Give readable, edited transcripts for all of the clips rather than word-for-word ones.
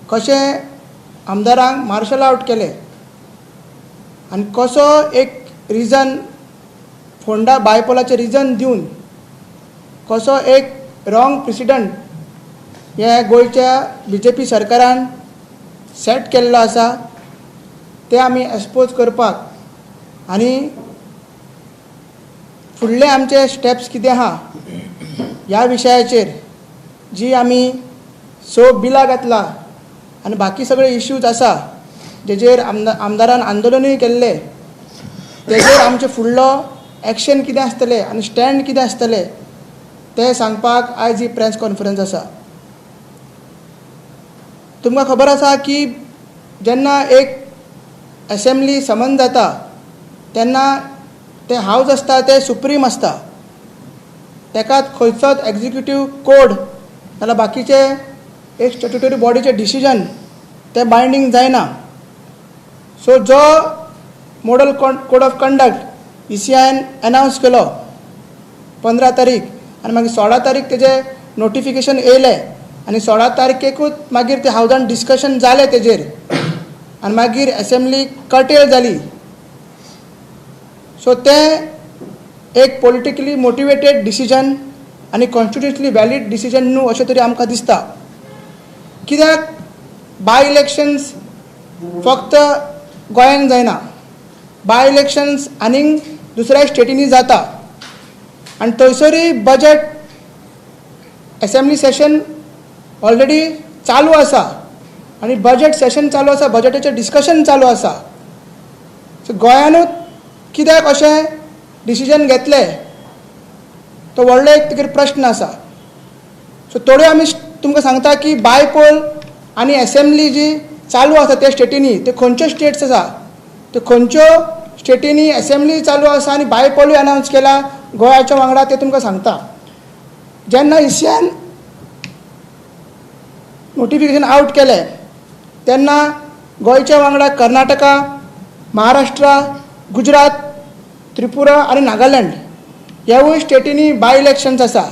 कशें आमदारांक marshal out केले आनी कसो एक रिजन फोंडा बायपोलाचे रिजन दिवन कसो एक रॉंग प्रेसिडेंट हे गोयच्या BJP सरकारान सेट केल्लो आसा ते आमी एक्सपोज करपाक आनी फुडले आमचे स्टेप्स कितें आहा ह्या विशयाचेर जी आमी 6 बिलां घातला आनी बाकी सगळे इश्यूज आसा जेजेर आमदारान आंदोलनूय केल्ले तेजेर आमचे फुडलो एक्शन कितें आसतलें आनी स्टँड कितें आसतलें ते सांगपाक आयज ही प्रेस कॉन्फरन्स आसा. तुमकां खबर आसा की जेन्ना एक असेंब्ली समन जाता तेन्ना ते हावस आसता ते सुप्रीम आसता, तेका खंयचोच एक्झिक्युटीव कोड नाजाल्यार बाकीचे एक स्टॅट्युटरी बॉडीचे डिसिजन ते बायंडींग जायना. सो जो मॉडल कोड ऑफ कंडक्ट ECIन अनावन्स केलो 15 तारीख आनी मागीर 16 तारीख तेजे नोटिफिकेशन येयलें आनी 16 तारखेकूच मागीर ते हावजान डिस्कशन जालें तेजेर आनी मागीर असेंब्ली कर्टेल जाली. सो ते एक पॉलिटिकली मोटिवेटेड डिसिजन आनी कॉन्स्टिट्युशनली वॅलीड डिसिजन न्हू अशें तरी आमकां दिसता. कित्याक बाय इलेक्शन्स फक्त गोंयान जायना, बाय इलेक्शन्स आनीक दुसऱ्या स्टेटींनी जाता आनी थंयसरूय बजेट असेंब्ली सेशन ऑलरेडी चालू आसा आनी बजेट सेशन चालू आसा, बजेटाचें डिस्कशन चालू आसा. सो गोंयानूच कित्याक अशें डिसिजन घेतलें तो व्हडलो एक तुगेर प्रश्न आसा. सो थोड्यो आमी तुमकां सांगता की बायपोल आनी असेंब्ली जी चालू आसा त्या स्टेटींनी त्यो खंयच्यो स्टेट्स आसा, त्यो खंयच्यो स्टेटींनी असेंब्ली चालू आसा आनी बायपोलूय अनावन्स केला गोंयाच्या वांगडा ते तुमकां सांगता. जेन्ना ECIन नोटिफिकेशन आउट केलें तेन्ना गोंयच्या वांगडा कर्नाटका, महाराष्ट्रा, गुजरात, त्रिपुरा आनी नागालँड ह्यावूय स्टेटींनी बाय इलेक्शन्स आसा.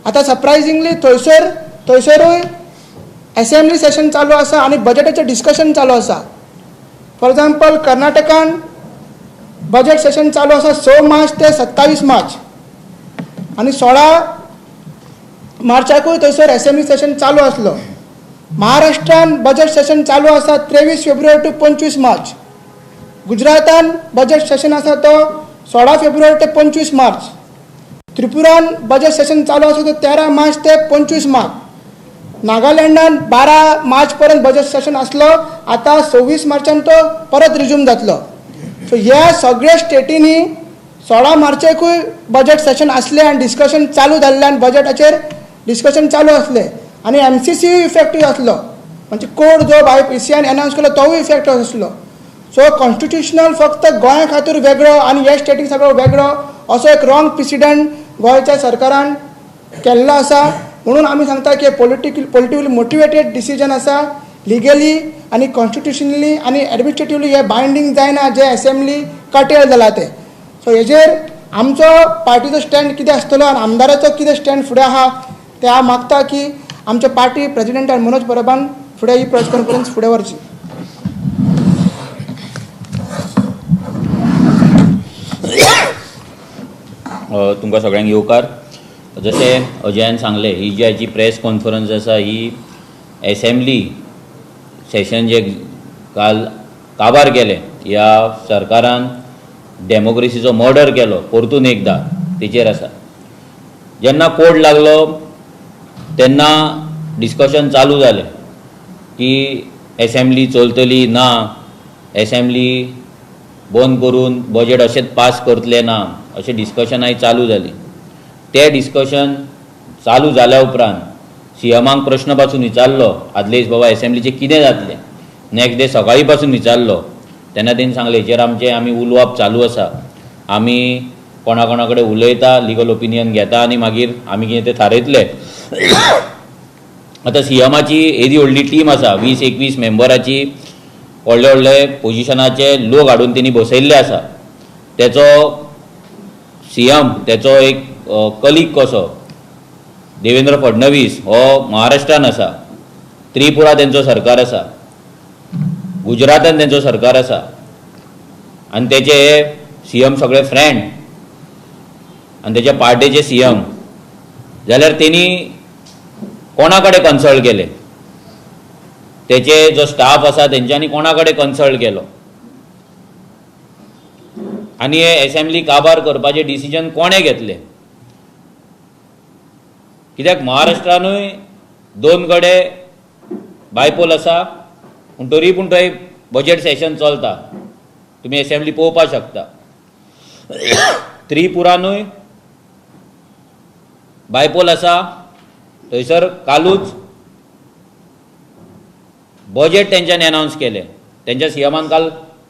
आतां सरप्रायझिंगली थंयसरूय असेंब्ली सेशन चालू आसा आनी बजेटाचें डिस्कशन चालू आसा. फॉर एग्जाम्पल कर्नाटकान बजेट सेशन चालू आसा 6 मार्च ते 27 मार्च आनी 16 मार्चाकूय थंयसर असेंब्ली सेशन चालू आसलो. महाराष्ट्रान बजेट सेशन चालू आसा 23 फेब्रुवारी टू 25 मार्च. गुजरातान बजेट सेशन आसा तो 16 फेब्रुवारी ते 25 मार्च. त्रिपुरान बजेट सेशन चालू आसा तो 13 मार्च ते 25 मार्च. नागालँडान 12 मार्च पर्यंत बजेट सेशन आसलो, आतां 26 मार्चान तो परत रिज्यूम जातलो. सो ह्या सगळ्या स्टेटींनी 16 मार्चेकूय बजेट सेशन आसलें आनी डिस्कशन चालू जाल्लें आनी बजेटाचेर डिस्कशन चालू आसलें आनी MCC इफेक्टीव आसलो, म्हणजे कोड जो ECIन अनावन्स केलो तोवूय इफेक्टीव आसलो. सो कॉन्स्टिट्युशनल फक्त गोंया खातीर वेगळो आनी ह्या स्टेटीक सगळो वेगळो असो एक रॉंग प्रेसिडेंट गोंयच्या सरकारान केल्लो आसा. म्हणून आमी सांगता की पॉलिटिकली मोटिवेटेड डिसिजन आसा, लिगली आनी कॉन्स्टिट्युशनली आनी एडमिनिस्ट्रेटिवली हे बायंडींग जायना जे असेंब्ली कर्टेल जाला ते. सो हेजेर आमचो पार्टीचो स्टँड कितें आसतलो आनी आमदाराचो कितें स्टँड फुडें आहा ते हांव मागता की आमचे पार्टी प्रेसिडेंट मनोज परबान फुडें ही प्रेस कॉन्फरन्स फुडें व्हरची. तुमकां सगळ्यांक येवकार. जशें अजयान सांगलें, ही जी आयची प्रेस कॉन्फरन्स आसा ही असेंब्ली सेशन जे काल काबार केलें ह्या सरकारान डेमोक्रेसीचो मर्डर केलो परतून एकदा तेचेर आसा. जेन्ना कोड लागलो तेन्ना डिस्कशन चालू जालें की असेंब्ली चलतली ना, असेंब्ली बंद करून बजेट अशेंच पास करतले ना, अशें डिस्कशन आयज चालू जाली. ते डिस्कशन चालू जाल्या उपरांत CMाक प्रश्न पासून विचारलो आदले बाबा असेंब्लीचें कितें जातलें. नेक्स्ट डे सकाळी पासून विचारलो तेन्ना तेणी सांगलें हेचेर आमी उलोवप चालू आसा, आमी कोणा कडेन उलयता, लिगल ओपिनियन घेता आनी मागीर आमी कितें तें थारयतले. आतां CMाची येदी व्हडली टीम आसा, 20-21 मेंबराची व्हडले व्हडले पोजिशनाचे लोक हाडून तेणी बसयल्ले आसा. तेचो CM तेचो एक कलीग कसो देवेंद्र फडणवीस हो महाराष्ट्रान आसा त्रिपुरा तेंचो सरकार आसा, गुजरातान तेंचो सरकार आसा, आनी तेचे CM सगळे फ्रेंड आनी तेच्या पार्टेचे CM, जाल्यार तेणी कोणा कडेन कन्सल्ट केले? तेचे जो स्टाफ आसा तेंच्यांनी कोणा कडेन कन्सल्ट केलो? आनी हे असेंब्ली काबार करपाचे डिसिजन कोणे घेतले? कित्याक महाराष्ट्रानूय 2 कडेन बायपोल आसा, पूण तरी पूण थंय बजेट सेशन चलता, तुमी असेंब्ली पळोवपाक शकता. त्रिपुरानूय बायपोल आसा, थंयसर कालूच बजेट तेंच्यांनी अनावन्स केले. तेंच्या CMन काल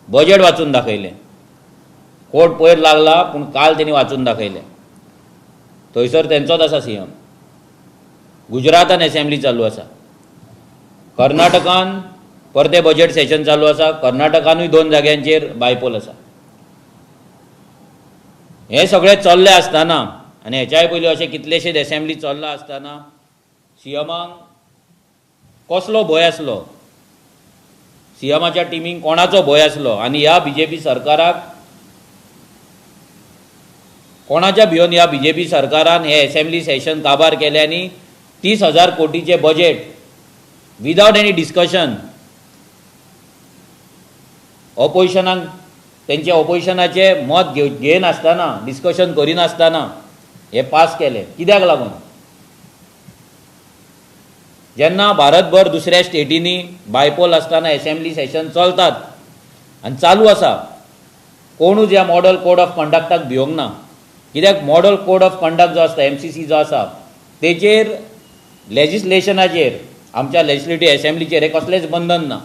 बजेट वाचून दाखयलें. कोर्ट पयर लागला पूण काल तेणी वाचून दाखयलें. थंयसर तेंचोच आसा CM. गुजरातान असेंब्ली चालू आसा, कर्नाटकान परते बजेट सेशन चालू आसा, कर्नाटकानूय 2 जाग्यांचेर बायपोल आसा. हे सगळें चल्लें आसतना आनी हेच्याय पयलीं अशें कितलेशेच असेंब्ली चल्ला आसतना CMाक कसलो भंय आसलो? CMच्या टिमीक कोणाचो भंय आसलो? आनी ह्या BJP सरकाराक कोणाच्या भिवन ह्या BJP सरकारान हे असेंब्ली सेशन काबार केले आनी 30,000 कोटीचे बजेट विदाउट एनी डिस्कशन ऑपोजिशनाक तेंचे ऑपोजिशनाचे मत घेनासतना, डिस्कशन करिनासतना हे पास केले. कित्याक लागून? जेन्ना भारतभर दुसऱ्या स्टेटींनी बायपोल आसतना असेंब्ली सेशन चलतात आनी चालू आसा, कोणूच ह्या मॉडल कोड ऑफ कंडक्टाक भिवंक ना. कित्याक मॉडल कोड ऑफ कंडक्ट जो आसता, MCC जो आसा, तेचेर लेजिस्लेशनाचेर आमच्या लेजिस्लेटिव्ह असेंब्लीचेर हे कसलेंच बंधन ना.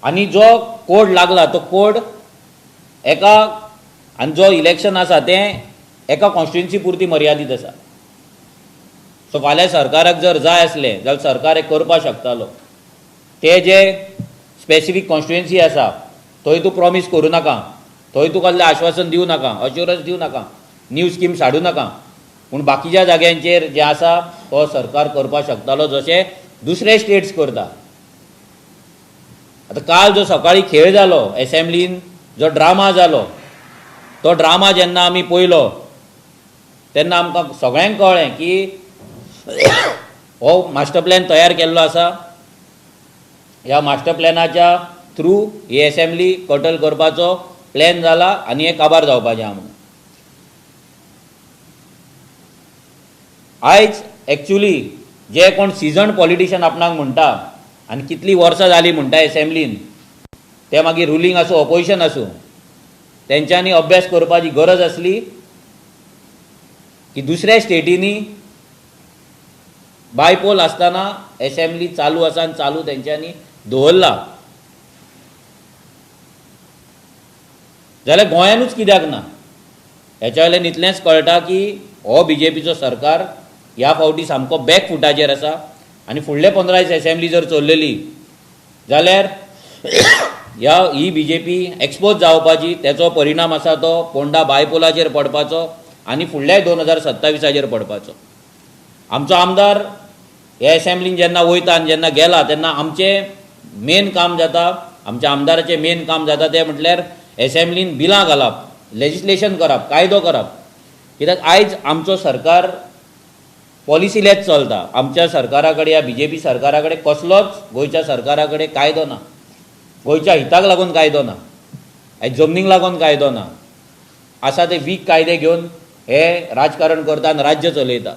आनी जो कोड लागला तो कोड एका, आनी जो इलेक्शन आसा तें एका कॉन्स्टिट्युएन्सी पुरती मर्यादीत आसा. सो फाल्यां सरकाराक जर जाय आसलें जाल्यार सरकार एक करपाक शकतालो. ते जे स्पेसिफीक कॉन्स्टिट्युएन्सी आसा थंय तूं प्रॉमीस करूं नाका, थंय तूं कसलें आश्वासन दिवं नाका, अश्युरन्स दिवं नाका, न्यू स्कीम्स हाडूं नाका. पूण बाकीच्या जाग्यांचेर जे आसा तो सरकार करपाक शकतालो, जशें दुसरे स्टेट्स करता. आतां काल जो सकाळी खेळ जालो असेंब्लीन, जो ड्रामा जालो, तो ड्रामा जेन्ना आमी पळयलो तेन्ना आमकां सगळ्यांक कळ्ळें की हो मास्टर प्लॅन तयार केल्लो आसा. ह्या मास्टर प्लॅनाच्या थ्रू ही असेंब्ली कटल करपाचो प्लॅन जाला आनी हें काबार जावपाचें आहा म्हणून. आयज एक्चुली जे कोण सिजन पॉलिटिशियन आपणाक म्हणटा आनी कितलीं वर्सां जालीं म्हणटा असेंब्लीन, ते मागीर रुलींग आसूं ऑपोजिशन आसूं, तेंच्यांनी अभ्यास करपाची गरज आसली की दुसऱ्या स्टेटींनी बायपोल आसतना असेंब्ली चालू आसा आनी चालू तेंच्यांनी दवरला, जाल्यार गोंयानूच कित्याक ना? हेच्या वयल्यान इतलेंच कळटा की हो BJPचो सरकार ह्या फावटी सामको बॅक फुटाचेर आसा. आनी फुडले 15 दीस असेंब्ली जर चल्लेली जाल्यार ही BJP एक्सपोज जावपाची, तेचो परिणाम आसा तो पोंडा बायपोलाचेर पडपाचो आनी फुडल्या 2027 पडपाचो. आमचो आमदार हे असेंब्लीन जेन्ना वयता आनी जेन्ना गेला तेन्ना आमचें मेन काम जाता, आमच्या आमदाराचें मेन काम जाता तें म्हटल्यार असेंब्लीन बिलां घालप, लेजिस्लेशन करप, कायदो करप. कित्याक आयज आमचो सरकार पॉलिसीलेच चलता. आमच्या सरकारा कडेन, ह्या BJP सरकारा कडेन कसलोच गोंयच्या सरकारा कडेन कायदो ना. गोंयच्या हिताक लागून कायदो ना, आयज जमनीक लागून कायदो ना. आसा ते वीक कायदे घेवन हे राजकारण करता आनी राज्य चलयता.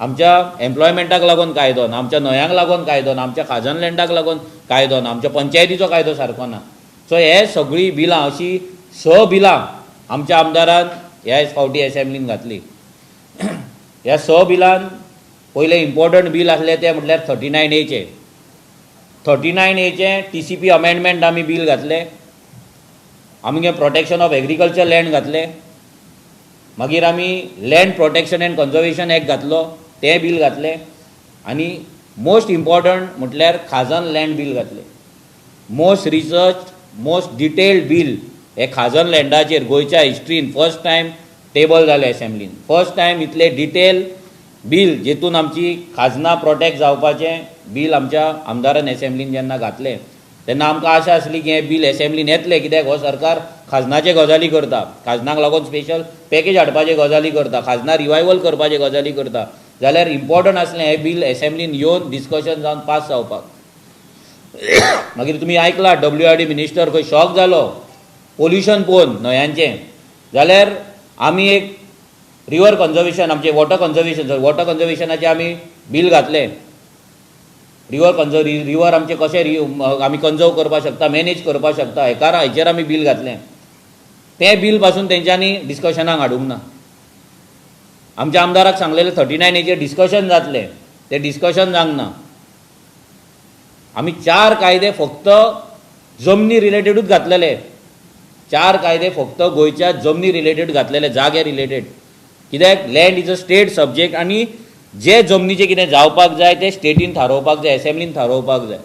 आमच्या एम्प्लॉयमेंटाक लागून कायदो ना, आमच्या न्हंयांक लागून कायदो ना, आमच्या खाजन लँडाक लागून कायदो ना, आमच्या पंचायतीचो कायदो सारको ना. सो हे सगळीं बिलां, अशीं 6 बिलां आमच्या आमदारान ह्या फावटी असेंब्लीन घातली. ह्या 6 बिलान पयलें इम्पॉर्टंट बील आसलें तें म्हटल्यार 39A 39A TCP अमेंडमेंट आमी बील घातलें. आमगे प्रोटेक्शन ऑफ एग्रीकल्चर लँड घातलें. मागीर आमी land protection end conservation act घातलो, तें बील घातलें. आनी मोस्ट इम्पॉर्टंट म्हटल्यार खाजन लँड बील घातलें. Most research, most detailed bill हे खाजन लँडाचेर गोंयच्या हिस्ट्रीन फर्स्ट टायम टेबल जालें असेंब्लीन. फर्स्ट टायम इतले डिटेल बील जेतून आमची खाजना प्रोटेक्ट जावपाचें बील आमच्या आमदारान एसेंब्लीन जेन्ना घातलें तेन्ना आमकां आशा आसली की हें बील एसेंब्लीन येतलें, कित्याक हो सरकार खाजनाचे गजाली करता, खाजनाक लागून स्पेशल पॅकेज हाडपाचे गजाली करता, खाजना रिवायवल करपाचे गजाली करता, जाल्यार इम्पॉर्टंट आसलें हें बील एसेंब्लीन येवन डिस्कशन जावन पास जावपाक. मागीर तुमी आयकला WRD मिनिस्टर खंय शॉक जालो पोल्युशन पळोवन न्हंयांचें, जाल्यार आमी एक रिवर कन्जर्वेशन आमचे वॉटर कन्जर्वेशनाचें आमी बील घातलें. रिवर आमचे कशें आमी कंजर्व करपाक शकता, मॅनेज करपाक शकता, हेचेर आमी बील घातलें. तें बील पासून तेंच्यांनी डिस्कशनाक हाडूंक ना. आमच्या आमदाराक सांगलेलें 39A डिस्कशन जातलें, तें डिस्कशन जावंक ना. आमी 4 कायदे फक्त जमनी रिलेटेडूच घातलेले, 4 कायदे फक्त गोंयच्या जमनी रिलेटेड घातलेले, जागे रिलेटेड. कित्याक land is a state subject आनी जे जमनीचें कितें जावपाक जाय तें स्टेटीन थारोवपाक जाय, एसेंब्लीन थारोवपाक जाय.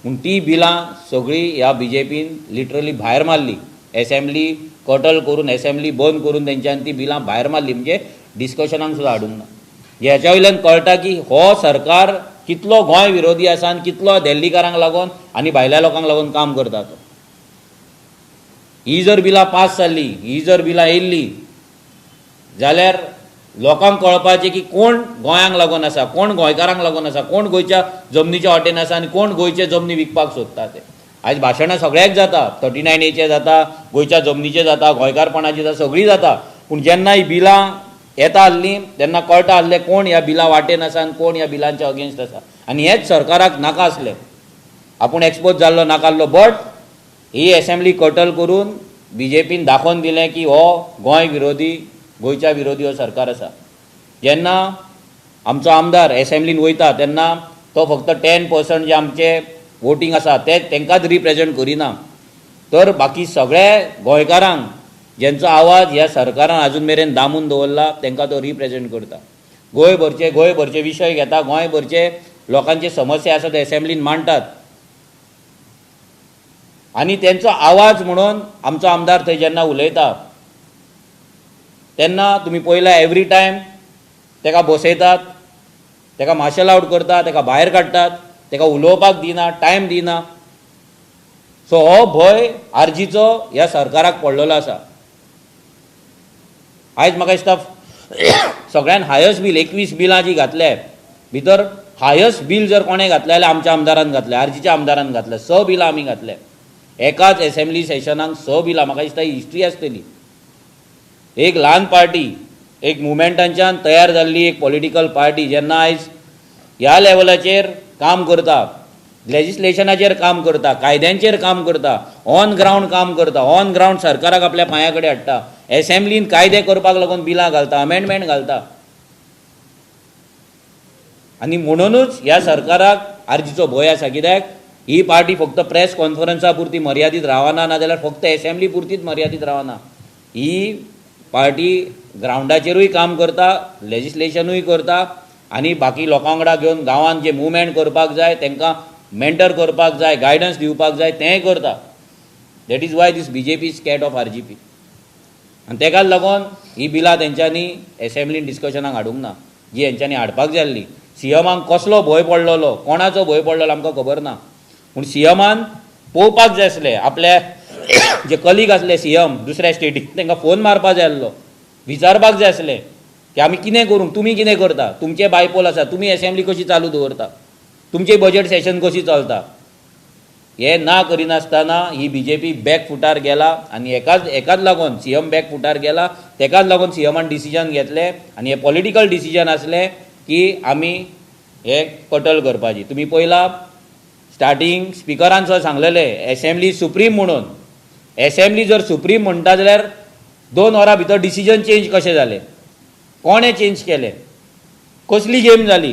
पूण ती बिलां सगळीं ह्या BJPन लिटरली भायर मारली. एसेंब्ली कटल करून, एसेंब्ली बंद करून तेंच्यांनी ती बिलां भायर मारली, म्हणजे डिस्कशनाक सुद्दां हाडूंक ना. हेच्या वयल्यान कळटा की हो सरकार कितलो गोंय विरोधी आसा आनी कितलो दिल्लीकारांक लागून आनी भायल्या लोकांक लागून काम करता तो. ही जर बिलां पास जाल्ली, ही जर बिलां येयल्ली जाल्यार लोकांक कळपाचें की कोण गोंयांक लागून आसा, कोण गोंयकारांक लागून आसा, कोण गोंयच्या जमनीच्या वाटेन आसा आनी कोण गोंयचे जमनी विकपाक सोदता ते. आयज भाशणां सगळ्याक जाता, 39A जाता, गोंयच्या जमनीचें जाता, गोंयकारपणाची जाता, सगळीं जाता. पूण जेन्ना ही बिलां येता आसलीं तेन्ना कळटा आसलें कोण ह्या बिलां वाटेन आसा आनी कोण ह्या बिलांच्या अगेन्स्ट आसा. आनी हेच सरकाराक नाका आसलें. आपूण एक्सपोज जाल्लो नाकाल्लो, बट ही एसेंब्ली कटल करून BJPन दाखोवन दिलें की हो गोंय विरोधी, गोंयच्या विरोधी हो सरकार आसा. जेन्ना आमचो आमदार एसेंब्लीन वयता तेन्ना तो फक्त 10% जे आमचे वोटींग आसा तेंकांच रिप्रेजेंट करिना, तर बाकी सगळ्या गोंयकारांक जेंचो आवाज ह्या सरकारान आजून मेरेन दामून दवरला तेंकां तो रिप्रेजेंट करता. गोंयभरचे विशय घेता, गोंयभरचे लोकांचे समस्या आसा ते एसेंब्लीन मांडटात. आनी तेंचो आवाज म्हणून आमचो आमदार थंय जेन्ना उलयता तेन्ना तुमी पळयला एवरी टायम तेका बसयतात, तेका मार्शल आउट करता, तेका भायर काडटात, तेका उलोवपाक दिना, टायम दिना. सो हो भंय आरजीचो ह्या सरकाराक पडलेलो आसा. आयज म्हाका दिसता सगळ्यान हायस्ट बील 21 बिलां जी घातल्या भितर हायस्ट बील जर कोणें घातलें जाल्यार आमच्या आमदारान घातलें, आरजीच्या आमदारान घातलें. 6 बिलां आमी घातल्या एकाच एसेंब्ली सेशनाक, 6 बिलां. म्हाका दिसता ही हिस्ट्री आसतली. एक ल्हान पार्टी, एक मुवमेंटांच्यान तयार जाल्ली एक पॉलिटिकल पार्टी जेन्ना आयज ह्या लेवलाचेर काम करता, लेजिस्लेशनाचेर काम करता, कायद्यांचेर काम करता, ऑन ग्रावंड काम करता, ऑन ग्रावंड सरकाराक आपल्या पांया कडेन हाडटा, एसेंब्लीन कायदे करपाक लागून बिलां घालता, अमेंडमेंट घालता. आनी म्हणूनच ह्या सरकाराक आरजीचो भंय आसा. कित्याक ही पार्टी फक्त प्रेस कॉन्फरन्सा पुरती मर्यादीत रावना, नाजाल्यार फक्त एसेंब्ली पुरतीच मर्यादीत रावना. ही पार्टी ग्रावंडाचेरूय काम करता, लेजिस्लेशनूय करता आनी बाकी लोकां वांगडा घेवन गांवांत जे मुवमेंट करपाक जाय तेंकां मेंटर करपाक जाय, गायडन्स दिवपाक जाय तेंय करता. That is why this BJP is scared of RGP. आनी तेकाच लागून ही बिलां तेंच्यांनी एसेंब्लीन डिस्कशनाक हाडूंक ना, जी हेंच्यांनी हाडपाक जाय आसली. CMाक कसलो भंय पडलेलो, कोणाचो भंय पडलेलो आमकां खबर ना. पूण CMान पळोवपाक जाय आसलें, आपल्या जे कलीग आसले CM दुसऱ्या स्टेटीक तांकां फोन मारपाक जाय आसलो, विचारपाक जाय आसलें की आमी कितें करूं, तुमी कितें करता, तुमचे बायपोल आसा, तुमी एसेंब्ली कशी चालू दवरता, तुमचें बजेट सेशन कशी चलता. हें ना करिनासतना ही BJP बॅकफुटार गेला. आनी हेकाच लागून CM बॅकफुटार गेला. तेकाच लागून CMान डिसिजन घेतलें आनी हें पॉलिटिकल डिसिजन आसलें की आमी हें कटल करपाची. तुमी पळयला स्टार्टींग स्पिकरान सुद्दां सांगलेलें एसेंब्ली सुप्रीम म्हणून. एसेंब्ली जर सुप्रीम म्हणटा जाल्यार 2 वरां भितर डिसिजन चेंज कशें जालें, कोणें चेंज केलें, कसली गेम जाली,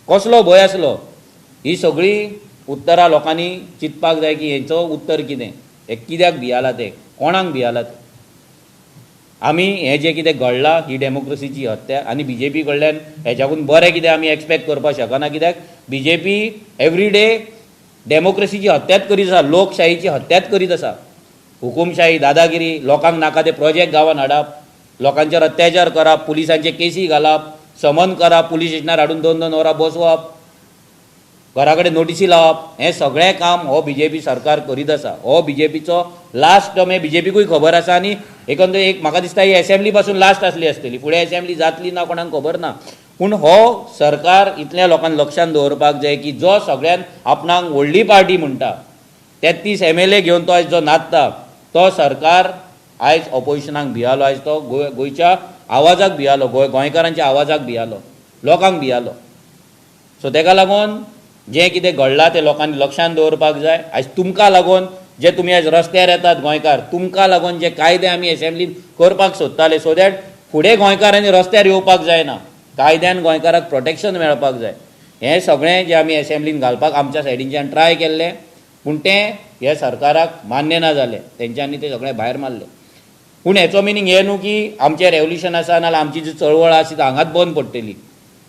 कसलो भंय आसलो, ही सगळीं उत्तरां लोकांनी चिंतपाक जाय की हेचो उत्तर कितें, हे कित्याक भियाला ते, कोणाक भियाला ते. आमी हें जें कितें घडलां ही डेमोक्रेसीची हत्या आनी BJP कडल्यान हेच्याकून बरें कितें आमी एक्सपेक्ट करपाक शकना. कित्याक BJP एवरी डे डेमोक्रेसीची हत्याच करीत आसा, लोकशाहीची हत्याच करीत आसा. हुकुमशाही, दादागिरी, लोकांक नाका ते प्रोजेक्ट गांवांत हाडप, लोकांचेर अत्याचार करप, पुलिसांचे केसी घालप, समन करप, पुलीस स्टेशनार हाडून 2-2 वरां बसवप, घरा कडेन नोटीसी लावप, हें सगळें काम हो BJP सरकार करीत आसा. हो BJPचो लास्ट टर्म, हें BJPकूय खबर आसा आनी एकंदर एक म्हाका दिसता ही असेंब्ली पासून लास्ट आसली आसतली, फुडें असेंब्ली जातली ना कोणाक खबर ना. पूण हो सरकार इतल्या लोकांक लक्षांत दवरपाक जाय की जो सगळ्यान आपणाक व्हडली पार्टी म्हणटा, 33 MLA घेवन तो आयज जो नाचता, तो सरकार आयज ऑपोजिशनाक भियालो, आयज तो गोंयच्या आवाजाक भियालो, गोंयकारांच्या आवाजाक भियालो, लोकांक भियालो. सो तेका लागून जें कितें घडलां तें लोकांनी लक्षांत दवरपाक जाय. आयज तुमकां लागून जे तुमी आयज रस्त्यार येतात गोंयकार, तुमकां लागून जे कायदे आमी असेंब्लीन करपाक सोदताले, सो दॅट फुडें गोंयकारांनी रस्त्यार येवपाक जायना, कायद्यान गोंयकाराक प्रोटेक्शन मेळपाक जाय. हें सगळें जें आमी असेंब्लीन घालपाक आमच्या सायडींच्यान ट्राय केल्लें, पूण तें ह्या सरकाराक मान्य ना जालें, तेंच्यांनी तें सगळें भायर मारलें. पूण हेचो मिनींग हें न्हू की आमचें रेवल्युशन आसा नाल्यार आमची जी चळवळ आसा ती हांगाच बंद पडटली.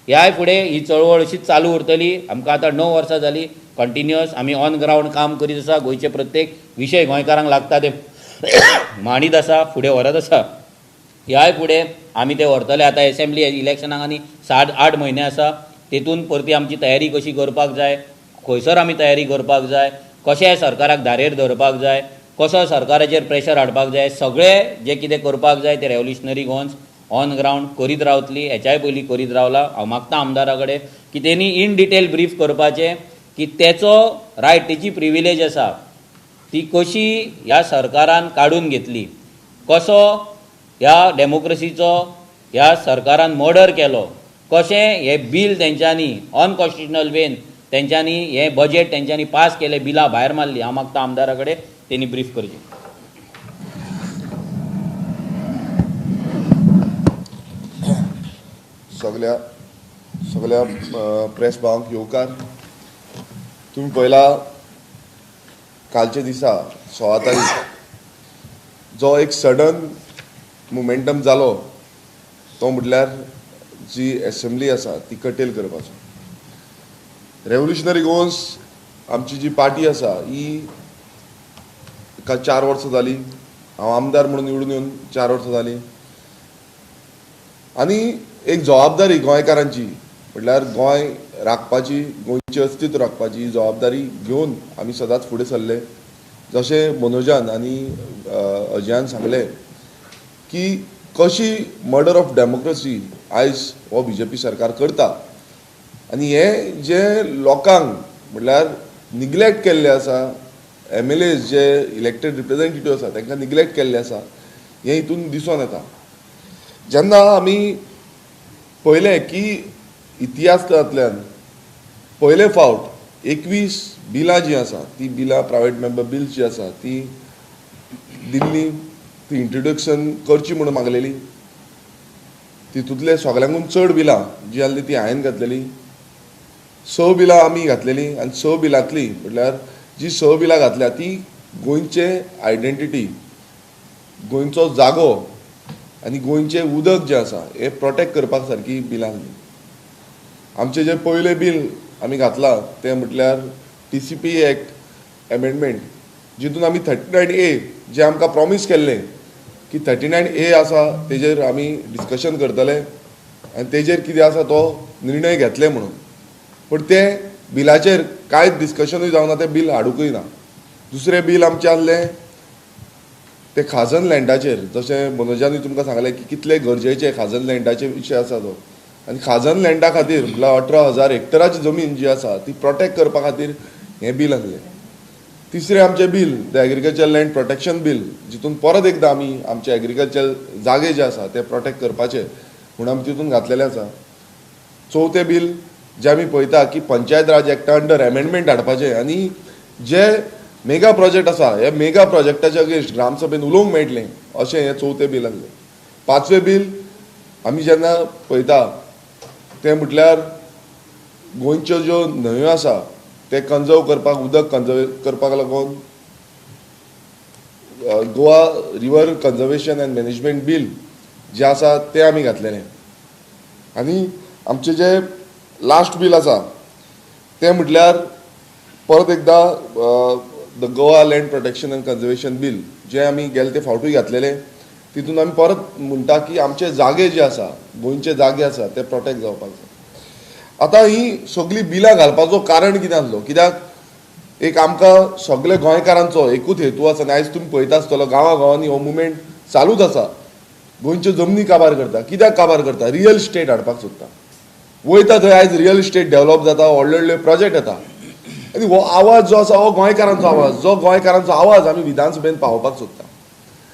ह्याय फुडें ही चळवळ अशीच चालू उरतली. आमकां आतां 9 वर्सां जालीं कंटिन्युअस आमी ऑन ग्रावंड काम करीत आसा. गोंयचे प्रत्येक विशय गोंयकारांक लागता ते मांडीत आसा, फुडें व्हरत आसा. ह्याय फुडें आमी ते व्हरतले. आतां असेंब्ली इलेक्शनाक आनी 7-8 म्हयने आसा, तेतून परती आमची तयारी कशी करपाक जाय, खंयसर आमी तयारी करपाक जाय, कशें सरकाराक धारेर धरपाक जाय, कसो सरकाराचेर प्रेशर हाडपाक जाय, सगळें जें कितें करपाक जाय तें रेवल्युशनरी गोवन्स ऑन ग्रावंड करीत रावतली. हेच्याय पयलीं करीत रावला. हांव मागता आमदारा कडेन की तेणी इन डिटेल ब्रीफ करपाचें की तेचो रायट, तेची प्रिविलेज आसा ती कशी ह्या सरकारान काडून घेतली, कसो ह्या डेमोक्रेसीचो ह्या सरकारान मर्डर केलो, कशें हें बील तेंच्यांनी अनकॉन्स्टिट्युशनल वेन तेंच्यांनी हें बजेट तेंच्यांनी पास केलें, बिलां भायर मारली. हांव मागता आमदारा कडेन तेणी ब्रीफ करचें. सगळ्या प्रेस भावांक येवकार. तुम्ही पळयला कालच्या दिसा 16 तारीख जो एक सडन मोमेंटम जालो तो म्हटल्यार जी असेंब्ली आसा ती कटेल करपाचो. रेवल्युशनरी गोवन्स आमची जी पार्टी आसा ही 4 वर्सां जाली. हांव आमदार म्हणून निवडून येवन 4 वर्सां जाली. आनी एक जबाबदारी गोंयकारांची म्हटल्यार गोंय राखपाची, गोंयचें अस्तित्व राखपाची ही जबाबदारी घेवन आमी सदांच फुडें सरले. जशें मनोजान आनी अजयान सांगलें की कशी मर्डर ऑफ डेमोक्रेसी आयज हो BJP सरकार करता. आनी हें जे लोकांक म्हटल्यार निग्लेक्ट केल्लें आसा, MLAs जे इलेक्टेड रिप्रेझेंटेटिव्ह आसा तांकां निग्लेक्ट केल्लें आसा, हें हितून दिसून येता. जेन्ना आमी पळयलें की इतिहासांतल्यान पयले फावट 21 बिलां जीं आसा ती बिलां, प्रायवेट मेंबर बिल्स जीं आसा ती दिल्ली ती इंट्रोडक्शन करची म्हणून मागलेली. तितूंतले सगळ्यांकून चड बिलां जी आसली ती हांवें घातलेली. 6 बिलां आमी घातलेली आनी 6 बिलांतली म्हटल्यार जी 6 बिलां घातल्या ती गोंयचे आयडेंटिटी, गोंयचो जागो आनी गोंयचें उदक जें आसा हें प्रोटेक्ट करपाक सारकी बिलां आसली. आमचें जें पयलें बील आमी घातलां तें म्हटल्यार TCP एक्ट एमेंडमेंट, जितून आमी 39A जें आमकां प्रॉमीस केल्लें की 39A आसा तेजेर आमी डिस्कशन करतले आनी तेजेर कितें आसा तो निर्णय घेतले म्हणून. पूण तें बिलाचेर कांयच डिस्कशनूय जावना, तें बील हाडूंकय ना. दुसरें बील आमचें आसलें ते खाजन लँडाचेर. जशें मनोजानी तुमकां सांगलें की कितले गरजेचे खाजन लँडाचे विशय आसा तो. आनी खाजन लँडा खातीर म्हटल्यार 18,000 हेक्टराची जमीन जी आसा ती प्रोटेक्ट करपा खातीर हें बील आसलें. तिसरें आमचें bill the agriculture land protection bill, जितून परत एकदां आमी आमचे एग्रीकल्चर जागे जे आसा ते प्रोटेक्ट करपाचे म्हणून आमी तितून घातलेलें आसा. चवथें बील जें आमी पळयता की पंचायत राज एक्टा अंडर एमेंडमेंट हाडपाचें आनी जे मेगा प्रोजेक्ट आसा हे मेगा प्रोजेक्टाच्या अगेन्स्ट ग्रामसभेन उलोवंक मेळटलें अशें हें चवथें बील आसलें. 5वें बील आमी जेन्ना पळयता तें म्हटल्यार गोंयच्यो ज्यो न्हंयो आसा ते कंजर्व करपाक, उदक कंजर्व करपाक लागून Goa river conservation end management bill जें आसा तें आमी घातलेलें. आनी आमचें जें लास्ट बील आसा तें म्हटल्यार परत एकदां the Goa land protection end conservation bill जें आमी गेले ते फावटूय घातलेलें तितून आमी परत म्हणटा की आमचे जागे जे आसा गोंयचे जागे आसा ते प्रोटेक्ट जावपाक जाय. आतां ही सगळी बिलां घालपाचो कारण कितें आसलो, कित्याक एक आमकां सगळे गोंयकारांचो एकूच हेतू आसा. आनी आयज तुमी पळयता आसतलो गांवांनी हो मुवमेंट चालूच आसा. गोंयच्यो जमनी काबार करता. कित्याक काबार करता? रियल इस्टेट हाडपाक सोदता. वयता थंय आयज रियल इस्टेट डेव्हलप जाता, व्हडले व्हडले प्रोजेक्ट येता. आनी हो आवाज जो आसा हो गोंयकारांचो आवाज, जो गोंयकारांचो आवाज आमी विधानसभेन पावोवपाक सोदता.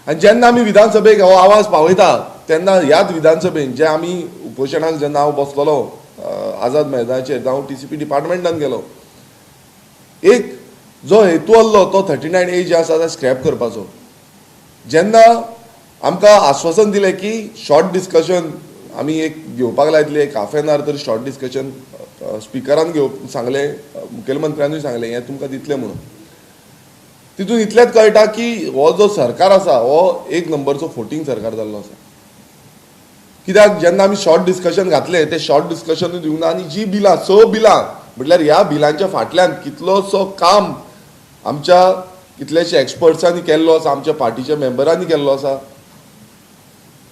आनी जेन्ना आमी विधानसभेक हो आवाज पावयता तेन्ना ह्याच विधानसभेन जे आमी उपोशणाक जेन्ना हांव बसलोलो आझाद मैदानाचेर, हांव TCP डिपार्टमेंटान गेलो, एक जो हेतू आसलो तो 39A जे आसा ते स्क्रॅप करपाचो. जेन्ना आमकां आश्वासन दिलें की शॉर्ट डिस्कशन आमी एक घेवपाक लायतले, एक हाफ एन आवर तरी शॉर्ट डिस्कशन स्पिकरान सांगलें, मुखेलमंत्र्यानूय सांगलें हें तुमकां दितलें म्हणून. तितून इतलेंच कळटा की हो जो सरकार आसा हो एक नंबरचो फोटींग सरकार जाल्लो आसा. कित्याक जेन्ना आमी शॉर्ट डिस्कशन घातलें ते शॉर्ट डिस्कशनूय दिवना. आनी जी बिलां 6 बिलां म्हटल्यार ह्या बिलांच्या फाटल्यान कितलोसो काम आमच्या कितलेशे एक्सपर्ट्सांनी केल्लो आसा, आमच्या पार्टीच्या मेंबरांनी केल्लो आसा.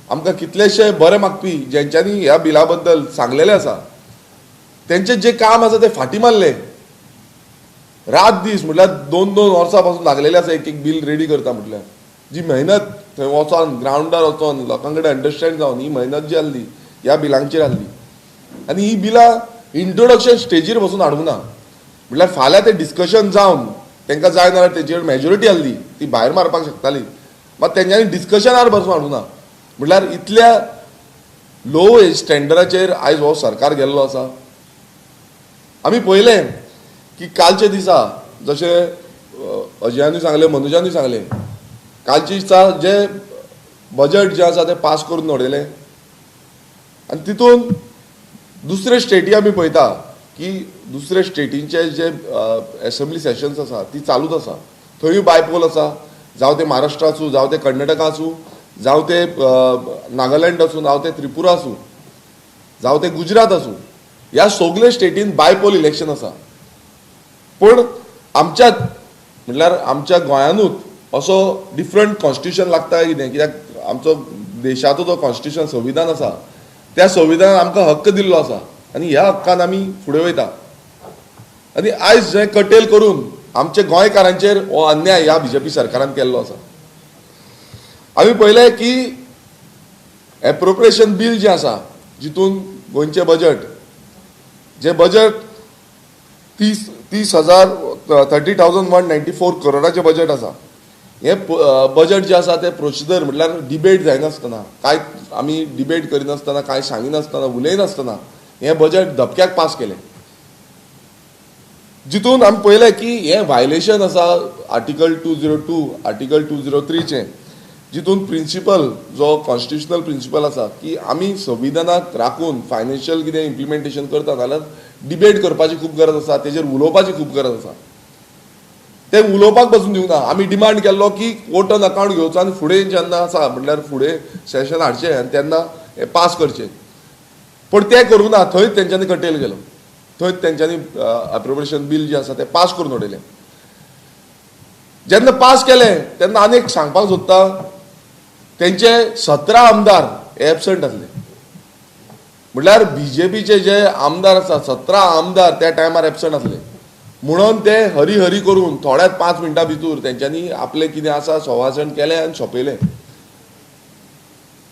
आमकां कितलेशे बरे मागपी जेंच्यांनी ह्या बिला बद्दल सांगलेलें आसा तेंचें जें काम आसा तें फाटीं मारलें. रात दीस म्हटल्यार 2-2 वर्सां पासून लागलेलें आसा एक बिल रेडी करता म्हटल्यार. जी मेहनत थंय वचोन ग्रावंडार वचोन लोकां कडेन अंडरस्टँड जावन ही मेहनत जी आसली ह्या बिलांचेर आसली. आनी ही बिलां इंट्रोडक्शन स्टेजीर बसून हाडूंक ना. म्हटल्यार फाल्यां तें डिस्कशन जावन तांकां जाय नाल्यार तेजेर मेजॉरिटी आसली ती भायर मारपाक शकताली, मात तेंच्यांनी डिस्कशनार बसून हाडूंक ना. म्हटल्यार इतल्या लो स्टँडर्डाचेर आयज हो सरकार गेल्लो आसा. आमी पळयलें की कालच्या दिसा जशें अजयानूय सांगलें, मनोजानूय सांगलें, कालच्या दिसा जे बजट जे आसा तें पास करून दवरलेलें. आनी तितून दुसरे स्टेटी आमी पळयता की दुसरे स्टेटींचे जे एसेंब्ली सेशन्स आसा ती चालूच आसा. थंयूय बायपोल आसा, जावं ते महाराष्ट्रा आसूं, जावं ते कर्नाटका आसूं, जावं ते नागालँड आसूं, जावं ते त्रिपुरा आसूं, जावं ते गुजरात आसूं, ह्या सगळे स्टेटीन बायपोल इलेक्शन आसा. पूण आमच्यात म्हटल्यार आमच्या गोंयानूच असो डिफरंट कॉन्स्टिट्युशन लागता कितें, कित्याक आमचो देशाचो जो कॉन्स्टिट्युशन संविधान आसा त्या संविधानान आमकां हक्क दिल्लो आसा आनी ह्या हक्कान आमी फुडें वयता. आनी आयज जे कटेल करून आमचे गोंयकारांचेर हो अन्याय ह्या BJP सरकारान केल्लो आसा. आमी पळयलें की एप्रोप्रिएशन बील जें आसा जितून गोंयचें बजट, जें बजट 30,194 करोडाचें बजट आसा. हें बजट जें आसा तें प्रोसिजर म्हटल्यार डिबेट जायनासतना, कांय आमी डिबेट करिनासतना, कांय सांगिनासतना, उलयनासतना हें बजट धपक्याक पास केलें. जितून आमी पळयलें की हें वायलेशन आसा आर्टिकल 202, आर्टिकल 203चें, जितून प्रिंसिपल जो कॉन्स्टिट्युशनल प्रिंसिपल आसा की आमी संविधानाक राखून फायनान्शियल कितें इम्प्लिमेंटेशन करता जाल्यार डिबेट करपाची खूब गरज आसा, तेजेर उलोवपाची खूब गरज आसा. ते उलोवपाक पासून दिवना. आमी डिमांड केल्लो की वोट ऑन अकावंट घेवचो आनी फुडें जेन्ना आसा म्हटल्यार फुडें सेशन हाडचें आनी तेन्ना हें पास करचें. पूण तें करूं ना. थंयच तेंच्यांनी कटेल केलो. थंयच तेंच्यांनी एप्रोप्रिएशन बील जें आसा तें पास करून उडयलें. जेन्ना पास केलें तेन्ना आनी एक सांगपाक सोदता, तेंचे 17 आमदार एबसंट आसले. म्हटल्यार BJPचे जे आमदार आसा 17 आमदार त्या टायमार एबसंट आसले. म्हणून ते हरी करून थोड्याच 5 मिनटां भितर तेंच्यांनी आपलें कितें आसा सवासण केलें आनी सोंपयलें.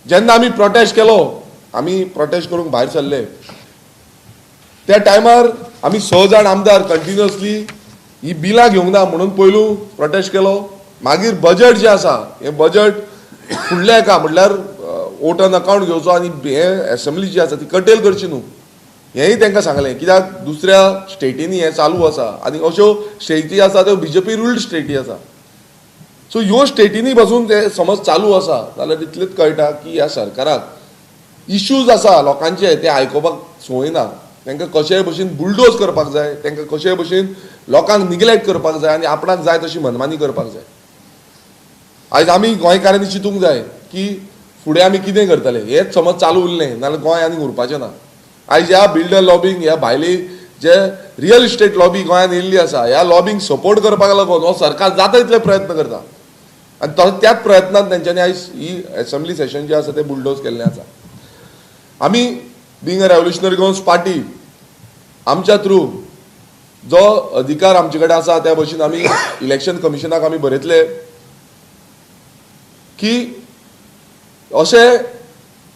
जेन्ना आमी प्रोटेस्ट केलो, आमी प्रोटेस्ट करूंक भायर सरले, त्या टायमार आमी 6 जाण आमदार कंटिन्युअसली ही बिलां घेवंक ना म्हणून पयलू प्रोटेस्ट केलो. मागीर बजट जें आसा हें बजट फुडल्या एका म्हटल्यार वोट ऑन अकावंट घेवचो आनी हें एसेंब्ली जी आसा ती कटेल करची न्हू हेंय तांकां सांगलें. कित्याक दुसऱ्या स्टेटींनी हें चालू आसा आनी अश्यो स्टेटी आसा त्यो BJP रूल्ड स्टेटी आसा. सो ह्यो स्टेटींनी पासून ते समज चालू आसा जाल्यार इतलेंच कळटा की ह्या सरकाराक इश्यूज आसा लोकांचे ते आयकोपाक सोयना. तांकां कशेय भशेन बुलडोज करपाक जाय, तांकां कशेय भशेन लोकांक निग्लेक्ट करपाक जाय आनी आपणाक जाय तशी मनमानी करपाक जाय. आयज आमी गोंयकारांनी चिंतूंक जाय की फुडें आमी कितें करतले. हेंच समज चालू उरलें जाल्यार गोंय आनी उरपाचें ना. आयज ह्या बिल्डर लॉबींग, ह्या भायली जे रियल इस्टेट लॉबी गोंयांत येयल्ली आसा ह्या लॉबींग सपोर्ट करपाक लागून हो सरकार जाता तितले प्रयत्न करता. आनी त्याच प्रयत्नांत तेंच्यांनी आयज ही असेंब्ली सेशन जे आसा ते बुलडोज केल्लें आसा. आमी being a revolutionary Goans party आमच्या थ्रू जो अधिकार आमचे कडेन आसा त्या भशेन आमी इलेक्शन कमिशनाक आमी बरयतले की अशें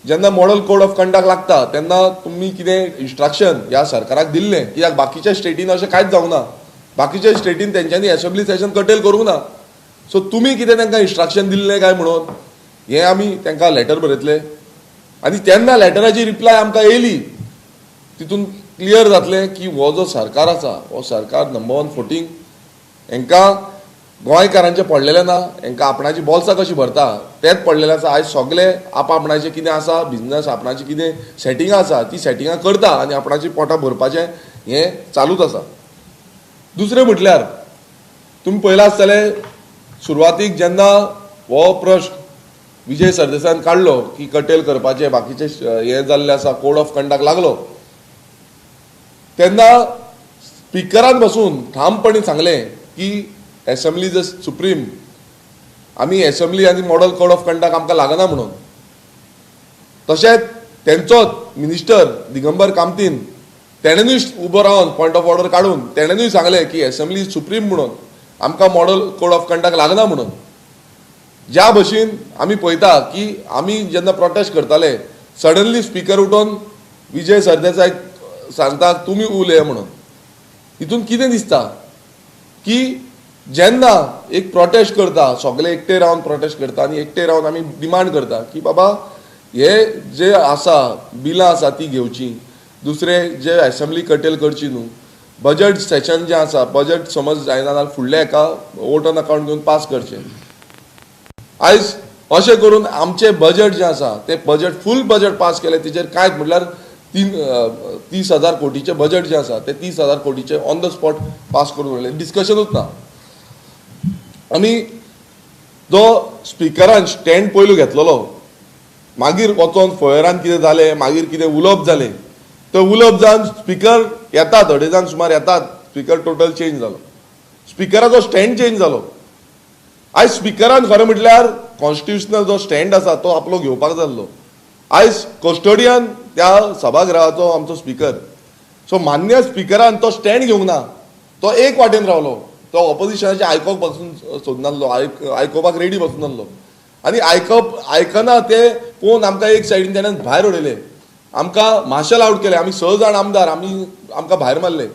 जेन्ना मॉडल कोड ऑफ कंडक्ट लागता तेन्ना तुमी कितें इन्स्ट्रक्शन ह्या सरकाराक दिल्लें, कित्याक बाकीच्या स्टेटीन अशें कांयच जावंक ना, बाकीच्या स्टेटीन तेंच्यांनी असेंब्ली सेशन कटेल करूंक ना. सो तुमी कितें तांकां इन्स्ट्रक्शन दिल्लें काय म्हणून हें आमी तांकां लेटर बरयतले आनी तेन्ना लेटराची रिप्लाय आमकां येयली तितून क्लियर जातलें की हो जो सरकार आसा हो सरकार नंबर 1 फोटींग हांकां गोंयकारांचें पडलेलें ना, हांकां आपणाची बॉल्सां कशी भरता तेंच पडलेलें आसा. आयज सगळे आपणाचें कितें आसा बिझनस आपणाची कितें सेटिंगां आसा ती सेटिंगां करता आनी आपणाची पोटां भरपाचें हें चालूच आसा. दुसरें म्हटल्यार तुमी पळयलां आसतलें सुरवातीक जेन्ना हो प्रश्न विजय सरदेसायान काडलो की कटेल करपाचे बाकीचे हें जाल्लें आसा कोड ऑफ कंडक्ट लागलो तेन्ना स्पिकरान बसून ठामपणी सांगलें की असेंब्ली इज सुप्रीम, आमी असेंब्ली आनी मॉडल कोड ऑफ कंडक्ट आमकां लागना म्हणून. तशेंच तेंचोच मिनिस्टर दिगंबर कामतीन तेणेनूय उबो रावन पॉयंट ऑफ ऑर्डर काडून तेणेनूय सांगलें की असेंब्ली इज सुप्रीम म्हणून आमकां मॉडल कोड ऑफ कंडक्ट लागना म्हणून. ज्या भशेन आमी पळयता की आमी जेन्ना प्रोटेस्ट करताले सडनली स्पिकर उठोवन विजय सरदेसाय सांगता तुमी उलय म्हणून. हितून कितें दिसता की जेन्ना एक प्रोटेस्ट करता सगळे एकटे रावन प्रोटेस्ट करता आनी एकटे रावन आमी डिमांड करता की बाबा हे जे आसा बिलां आसा ती घेवची, दुसरे जे असेंब्ली कटेल करची न्हू, बजट सेशन जें आसा बजट समज जायना जाल्यार फुडल्या एका वोट ऑन अकाउंट घेवन पास करचें. आयज अशें करून आमचें बजट जें आसा तें बजट फूल बजट पास केलें तेजेर कांयच म्हटल्यार 30,000 कोटीचें बजट जें आसा तें 30,000 कोटीचें ऑन द स्पॉट पास करून उडयलें, डिस्कशनूच ना. आमी जो स्पिकरान स्टँड पयलू घेतलेलो मागीर वचोन फळेरान कितें जालें मागीर कितें उलोवप जालें तें उलोवप जावन स्पिकर येतात अडेजांक सुमार येतात स्पिकर टोटल चेंज जालो, स्पिकराचो स्टँड चेंज जालो. आयज स्पिकरान खरें म्हटल्यार कॉन्स्टिट्युशनल जो स्टँड आसा तो आपलो घेवपाक जाल्लो. आयज कस्टोडियन त्या सभागृहाचो आमचो स्पिकर, सो मान्य स्पिकरान तो स्टँड घेवंक ना, तो एक वाटेन रावलो, तो ऑपोजिशनाचें आयकोवप बसून सोदनासलो, आयकोपाक रेडी बसून नासलो आनी आयकना ते पळोवन आमकां एक सायडीन तेणें भायर उडयले, आमकां मार्शल आउट केले, आमी 6 जाण आमदार आमकां भायर मारले.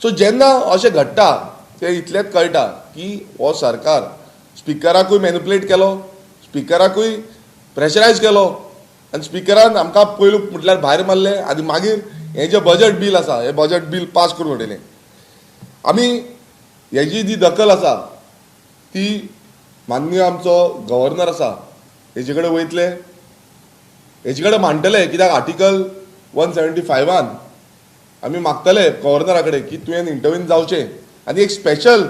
सो जेन्ना अशें घडटा तें इतलेंच कळटा की हो सरकार स्पिकराकूय मॅनिपुलेट केलो, स्पिकराकूय प्रेशरायज केलो आनी स्पिकरान आमकां पयलू म्हटल्यार भायर मारले आनी मागीर हें जें बजट बील आसा हें बजट बील पास करून उडयलें. आमी हेजी जी दखल आसा ती माननीय आमचो गव्हर्नर आसा हेजे कडेन वयतले, हेजे कडेन मांडटले, कित्याक आर्टिकल 175 आमी मागतले गव्हर्नरा कडेन की तुवें इंटरव्यून जावचें आनी एक स्पेशल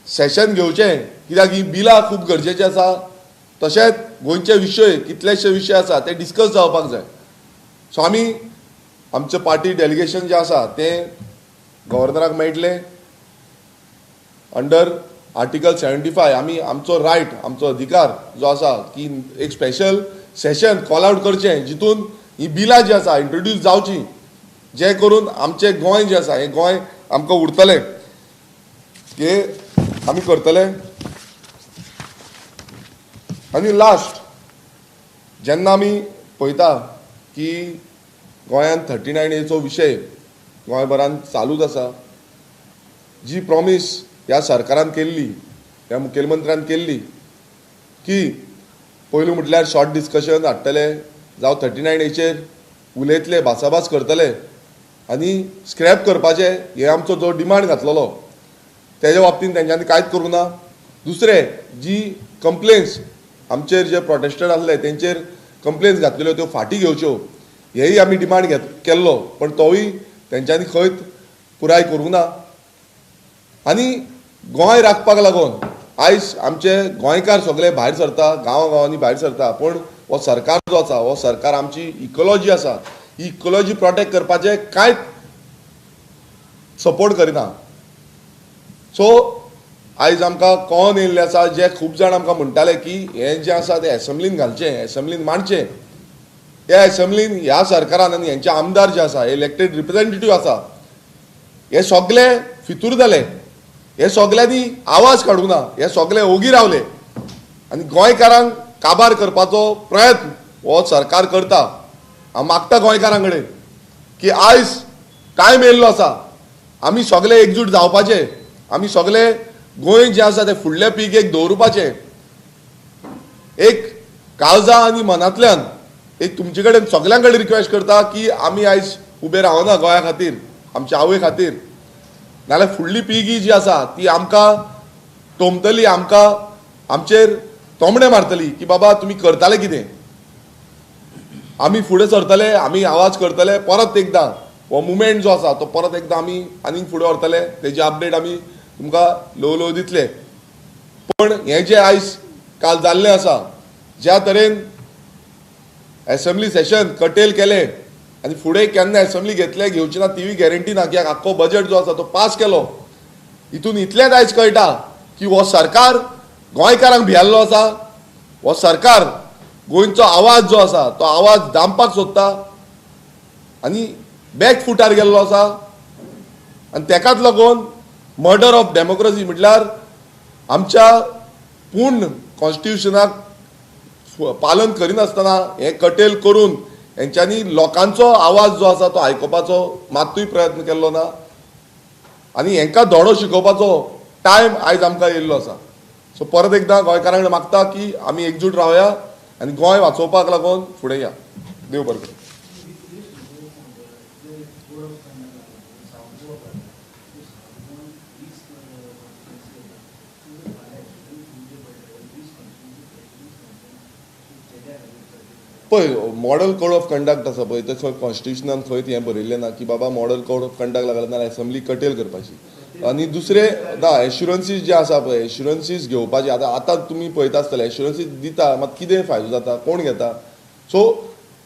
सेशन घेवचें, कित्याक ही बिलां खूब गरजेचीं आसा. तशेंच गोंयचे विशय कितलेशे विशय आसा ते डिस्कस जावपाक जाय. सो आमी आमचें पार्टी डेलिगेशन जें आसा तें गव्हर्नराक मेळटलें अंडर आर्टिकल 75. आमी आमचो रायट आमचो अधिकार जो आसा की एक स्पेशल सेशन कॉल आउट करचें जितून ही बिलां जीं आसा इंट्रोड्यूस जावचीं, जें करून आमचें गोंय जें आसा हें गोंय आमकां उरतलें हें आमी करतले. आनी लास्ट जेन्ना आमी पळयता की गोंयांत 39A विशय गोंयभरांत चालूच आसा, जी प्रॉमीस ह्या सरकारान केल्ली ह्या मुखेलमंत्र्यान केल्ली की पयलू म्हटल्यार शॉर्ट डिस्कशन हाडटले जावं 39Aचेर उलयतले भासाभास करतले आनी स्क्रॅप करपाचे हे आमचो जो डिमांड घातलेलो तेज्या बाबतींत तेंच्यांनी कांयच करूं ना. दुसरे जी कंप्लेन्स आमचेर जे प्रोटेस्टेड आसले तेंचेर कंप्लेन्स घातलेल्यो त्यो फाटीं घेवच्यो हेय आमी डिमांड केल्लो, पण तोय तेंच्यांनी खंयच पुराय करूंक ना. आनी गोंय राखपाक लागून आयज आमचे गोंयकार सगळे भायर सरता, गांवांनी भायर सरता, पण हो सरकार जो आसा हो सरकार आमची इकोलॉजी आसा ही इकोलॉजी प्रोटेक्ट करपाचें कांयच सपोर्ट करिना. सो आयज आमकां कळोन येयल्लें आसा, जे खूब जाण आमकां म्हणटाले की हें जें आसा तें एसेंब्लीन घालचें, एसेंब्लीन मांडचें. ह्या एसेंब्लीन ह्या सरकारान आनी हेंचे आमदार जे आसा, इलेक्टेड रिप्रेझेंटेटिव्ह आसा, हे सगळे फितूर जाले. हे सगळ्यांनी आवाज काडूंक ना, हे सगळे ओगी रावले आनी गोंयकारांक काबार करपाचो प्रयत्न हो सरकार करता. हांव मागता गोंयकारां कडेन की आयज टायम येयल्लो आसा, आमी सगळे एकजूट जावपाचे, आमी सगळे गोंय जें आसा तें फुडल्या पिळगेक दवरपाचें. एक काळजा आनी मनांतल्यान एक तुमचे कडेन सगळ्यां कडेन रिक्वेस्ट करता की आमी आयज उबे रावना गोंया खातीर, आमच्या आवय खातीर. नाल्यार फुडली पिळगी जी आसा ती आमकां टोमतली, आमकां आमचेर तोमडे मारतली की बाबा तुमी करताले कितें. आमी फुडें सरतले, आमी आवाज करतले, परत एकदां हो मुवमेंट जो आसा तो परत एकदां आमी आनीक फुडें व्हरतले. तेजी अपडेट आमी तुमकां ल्हव ल्हव दितले. पण हें जें आयज काल जाल्लें आसा, ज्या तरेन एसेंब्ली सेशन कटेल केलें आनी फुडें केन्ना एसेंब्ली घेवची ना ती गॅरंटी ना, कित्याक आख्खो बजेट जो आसा तो पास केलो. हितून इतलेंच आयज कळटा की हो सरकार गोंयकारांक भियाल्लो आसा. हो सरकार गोंयचो आवाज जो आसा तो आवाज दामपाक सोदता आनी बॅकफुटार गेल्लो आसा. आनी तेकाच लागून मर्डर ऑफ डेमोक्रेसी म्हटल्यार आमच्या पूर्ण कॉन्स्टिट्युशनाक पालन करिनासतना हें कटेल करून हेंच्यांनी लोकांचो आवाज जो आसा तो आयकुपाचो मात्तूय प्रयत्न केल्लो ना. आनी हेंकां धडो शिकोवपाचो टायम आयज आमकां येयल्लो आसा. सो परत एकदां गोंयकारां कडेन मागता की आमी एकजूट रावया आनी गोंय वाचोवपाक लागून फुडें या. देव बरें करूं. पळय मॉडल कोड ऑफ कंडक्ट आसा पळय, थंय कॉन्स्टिट्युशनान खंय हें बरयल्लें ना की बाबा मॉडल कोड ऑफ कंडक्ट लागला नाल्यार एसेंब्ली कटेल करपाची. आनी दुसरें ना, एश्युरन्सीस जे आसा पळय, एश्युरन्सीस घेवपाचे. आतां तुमी पळयता आसतले एश्युरन्सीस दिता, मात कितें फायदो जाता, कोण घेता. सो